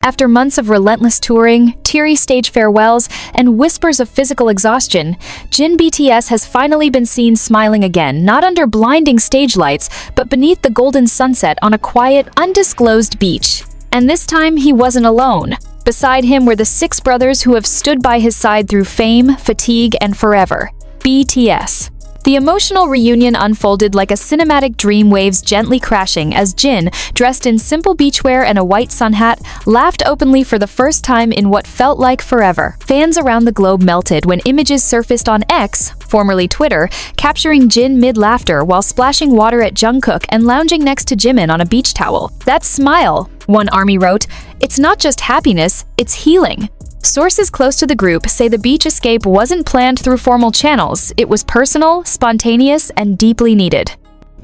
After months of relentless touring, teary stage farewells, and whispers of physical exhaustion, Jin BTS has finally been seen smiling again, not under blinding stage lights, but beneath the golden sunset on a quiet, undisclosed beach. And this time, he wasn't alone. Beside him were the 6 brothers who have stood by his side through fame, fatigue, and forever. BTS. The emotional reunion unfolded like a cinematic dream, waves gently crashing as Jin, dressed in simple beachwear and a white sun hat, laughed openly for the first time in what felt like forever. Fans around the globe melted when images surfaced on X, formerly Twitter, capturing Jin mid-laughter while splashing water at Jungkook and lounging next to Jimin on a beach towel. "That smile," one ARMY wrote, "it's not just happiness, it's healing." Sources close to the group say the beach escape wasn't planned through formal channels, it was personal, spontaneous, and deeply needed.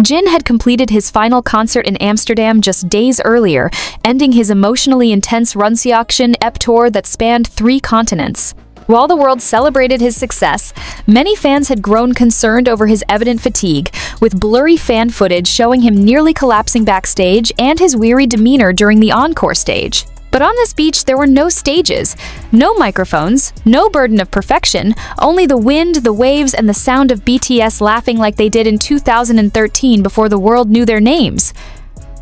Jin had completed his final concert in Amsterdam just days earlier, ending his emotionally intense Seokjin EP tour that spanned 3 continents. While the world celebrated his success, many fans had grown concerned over his evident fatigue, with blurry fan footage showing him nearly collapsing backstage and his weary demeanor during the encore stage. But on this beach, there were no stages, no microphones, no burden of perfection, only the wind, the waves, and the sound of BTS laughing like they did in 2013 before the world knew their names.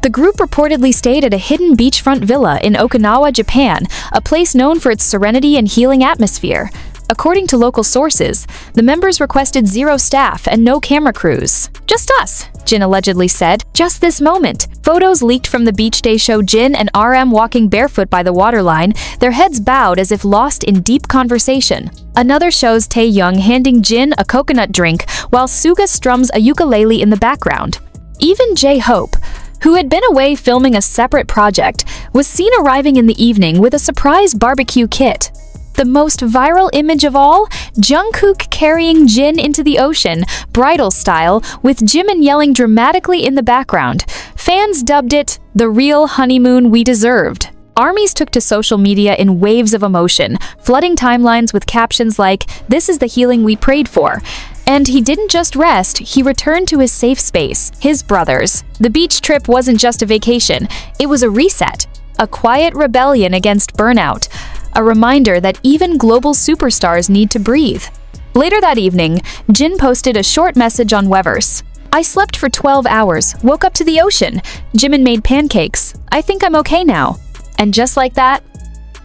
The group reportedly stayed at a hidden beachfront villa in Okinawa, Japan, a place known for its serenity and healing atmosphere. According to local sources, the members requested 0 staff and no camera crews. "Just us," Jin allegedly said. "Just this moment." Photos leaked from the beach day show Jin and RM walking barefoot by the waterline, their heads bowed as if lost in deep conversation. Another shows Taehyung handing Jin a coconut drink while Suga strums a ukulele in the background. Even J-Hope, who had been away filming a separate project, was seen arriving in the evening with a surprise barbecue kit. The most viral image of all? Jungkook carrying Jin into the ocean, bridal style, with Jimin yelling dramatically in the background. Fans dubbed it the real honeymoon we deserved. Armies took to social media in waves of emotion, flooding timelines with captions like, "This is the healing we prayed for." And he didn't just rest, he returned to his safe space, his brothers. The beach trip wasn't just a vacation, it was a reset, a quiet rebellion against burnout. A reminder that even global superstars need to breathe. Later that evening, Jin posted a short message on Weverse. "I slept for 12 hours, woke up to the ocean. Jimin made pancakes. I think I'm okay now." And just like that,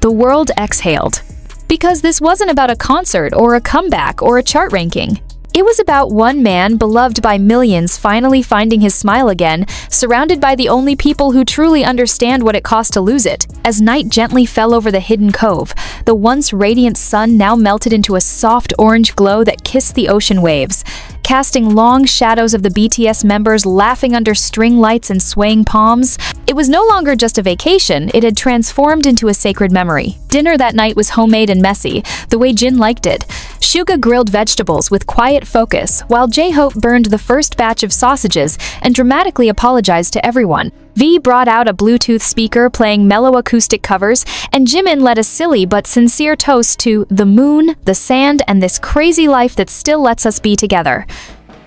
the world exhaled. Because this wasn't about a concert or a comeback or a chart ranking. It was about one man beloved by millions finally finding his smile again, surrounded by the only people who truly understand what it cost to lose it. As night gently fell over the hidden cove, the once radiant sun now melted into a soft orange glow that kissed the ocean waves, casting long shadows of the BTS members laughing under string lights and swaying palms. It was no longer just a vacation, it had transformed into a sacred memory. Dinner that night was homemade and messy, the way Jin liked it. Suga grilled vegetables with quiet focus, while J-Hope burned the first batch of sausages and dramatically apologized to everyone. V brought out a Bluetooth speaker playing mellow acoustic covers, and Jimin led a silly but sincere toast to the moon, the sand, and this crazy life that still lets us be together.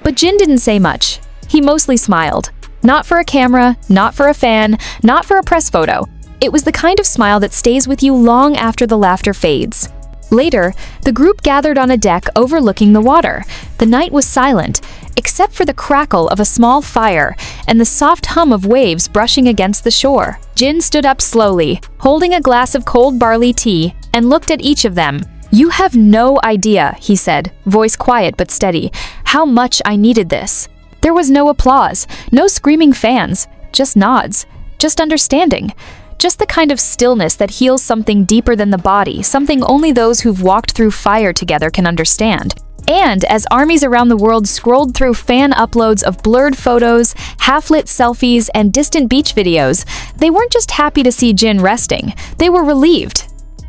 But Jin didn't say much. He mostly smiled. Not for a camera, not for a fan, not for a press photo. It was the kind of smile that stays with you long after the laughter fades. Later, the group gathered on a deck overlooking the water. The night was silent, except for the crackle of a small fire and the soft hum of waves brushing against the shore. Jin stood up slowly, holding a glass of cold barley tea, and looked at each of them. "You have no idea," he said, voice quiet but steady, "how much I needed this." There was no applause, no screaming fans, just nods, just understanding. Just the kind of stillness that heals something deeper than the body, something only those who've walked through fire together can understand. And as armies around the world scrolled through fan uploads of blurred photos, half-lit selfies, and distant beach videos, they weren't just happy to see Jin resting, they were relieved.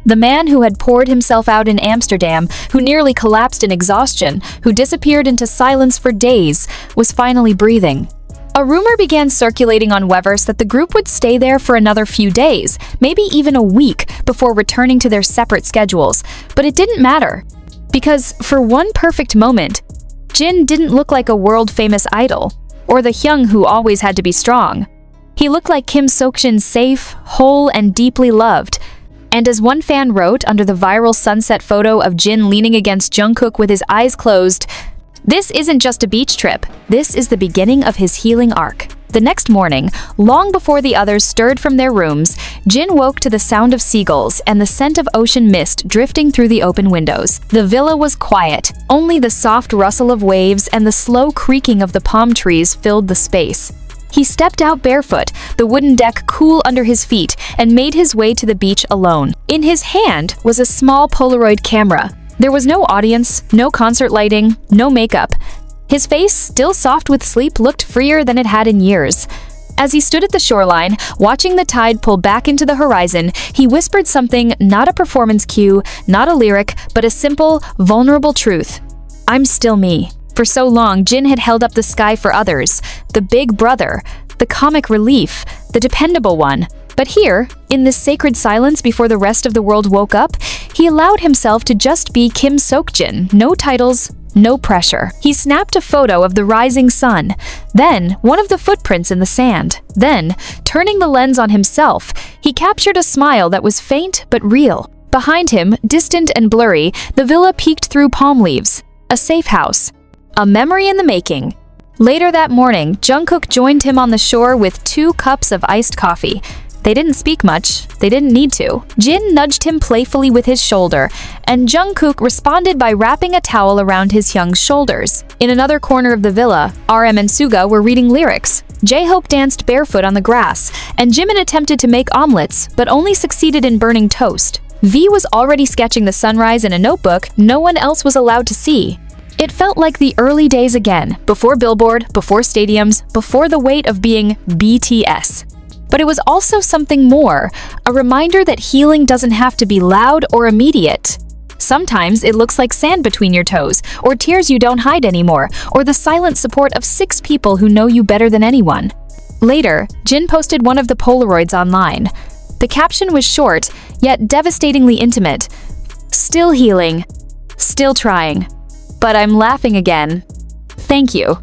The man who had poured himself out in Amsterdam, who nearly collapsed in exhaustion, who disappeared into silence for days, was finally breathing. A rumor began circulating on Weverse that the group would stay there for another few days, maybe even a week, before returning to their separate schedules. But it didn't matter. Because for one perfect moment, Jin didn't look like a world-famous idol, or the Hyung who always had to be strong. He looked like Kim Seokjin, safe, whole, and deeply loved. And as one fan wrote under the viral sunset photo of Jin leaning against Jungkook with his eyes closed, "This isn't just a beach trip, this is the beginning of his healing arc." The next morning, long before the others stirred from their rooms, Jin woke to the sound of seagulls and the scent of ocean mist drifting through the open windows. The villa was quiet. Only the soft rustle of waves and the slow creaking of the palm trees filled the space. He stepped out barefoot, the wooden deck cool under his feet, and made his way to the beach alone. In his hand was a small Polaroid camera. There was no audience, no concert lighting, no makeup. His face, still soft with sleep, looked freer than it had in years. As he stood at the shoreline, watching the tide pull back into the horizon, he whispered something, not a performance cue, not a lyric, but a simple, vulnerable truth. "I'm still me." For so long, Jin had held up the sky for others, the big brother, the comic relief, the dependable one. But here, in this sacred silence before the rest of the world woke up, he allowed himself to just be Kim Seokjin, no titles, no pressure. He snapped a photo of the rising sun, then one of the footprints in the sand. Then, turning the lens on himself, he captured a smile that was faint but real. Behind him, distant and blurry, the villa peeked through palm leaves. A safe house. A memory in the making. Later that morning, Jungkook joined him on the shore with 2 cups of iced coffee. They didn't speak much. They didn't need to. Jin nudged him playfully with his shoulder, and Jungkook responded by wrapping a towel around his young shoulders. In another corner of the villa, RM and Suga were reading lyrics. J-Hope danced barefoot on the grass, and Jimin attempted to make omelets, but only succeeded in burning toast. V was already sketching the sunrise in a notebook no one else was allowed to see. It felt like the early days again, before Billboard, before stadiums, before the weight of being BTS. But it was also something more, a reminder that healing doesn't have to be loud or immediate. Sometimes it looks like sand between your toes, or tears you don't hide anymore, or the silent support of 6 people who know you better than anyone. Later, Jin posted one of the Polaroids online. The caption was short, yet devastatingly intimate. "Still healing. Still trying. But I'm laughing again. Thank you."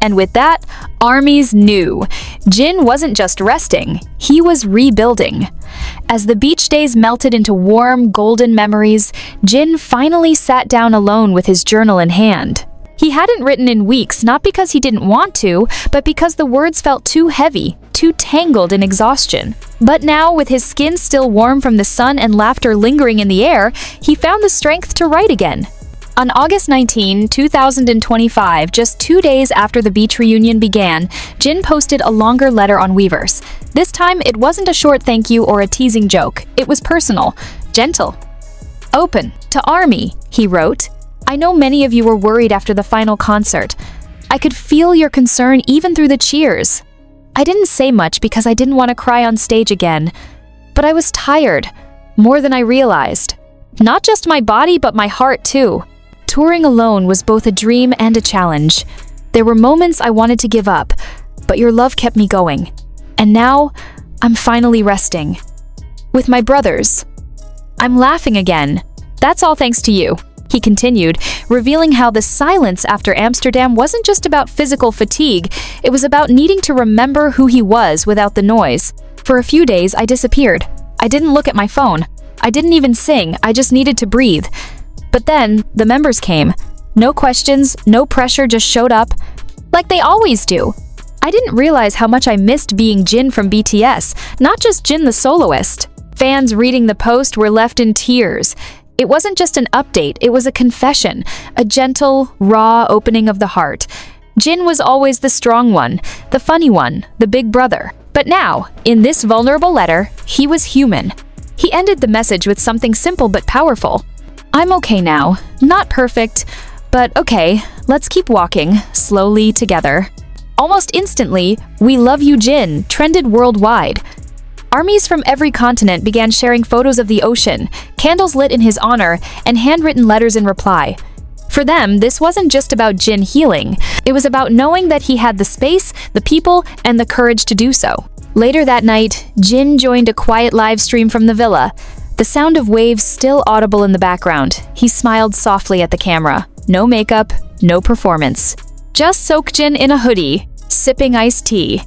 And with that, ARMYs knew. Jin wasn't just resting, he was rebuilding. As the beach days melted into warm, golden memories, Jin finally sat down alone with his journal in hand. He hadn't written in weeks, not because he didn't want to, but because the words felt too heavy, too tangled in exhaustion. But now, with his skin still warm from the sun and laughter lingering in the air, he found the strength to write again. On August 19, 2025, just 2 days after the beach reunion began, Jin posted a longer letter on Weverse. This time, it wasn't a short thank you or a teasing joke. It was personal, gentle, open. "To ARMY," he wrote, "I know many of you were worried after the final concert. I could feel your concern even through the cheers. I didn't say much because I didn't want to cry on stage again. But I was tired, more than I realized. Not just my body, but my heart too. Touring alone was both a dream and a challenge. There were moments I wanted to give up, but your love kept me going. And now, I'm finally resting. With my brothers. I'm laughing again. That's all thanks to you," he continued, revealing how the silence after Amsterdam wasn't just about physical fatigue, it was about needing to remember who he was without the noise. "For a few days, I disappeared. I didn't look at my phone. I didn't even sing, I just needed to breathe. But then, the members came. No questions, no pressure, just showed up. Like they always do. I didn't realize how much I missed being Jin from BTS, not just Jin the soloist." Fans reading the post were left in tears. It wasn't just an update, it was a confession, a gentle, raw opening of the heart. Jin was always the strong one, the funny one, the big brother. But now, in this vulnerable letter, he was human. He ended the message with something simple but powerful. "I'm okay now. Not perfect, but okay. Let's keep walking, slowly together." Almost instantly, "We love you, Jin" trended worldwide. ARMYs from every continent began sharing photos of the ocean, candles lit in his honor, and handwritten letters in reply. For them, this wasn't just about Jin healing. It was about knowing that he had the space, the people, and the courage to do so. Later that night, Jin joined a quiet live stream from the villa. The sound of waves still audible in the background. He smiled softly at the camera. No makeup, no performance. Just Seokjin in a hoodie, sipping iced tea.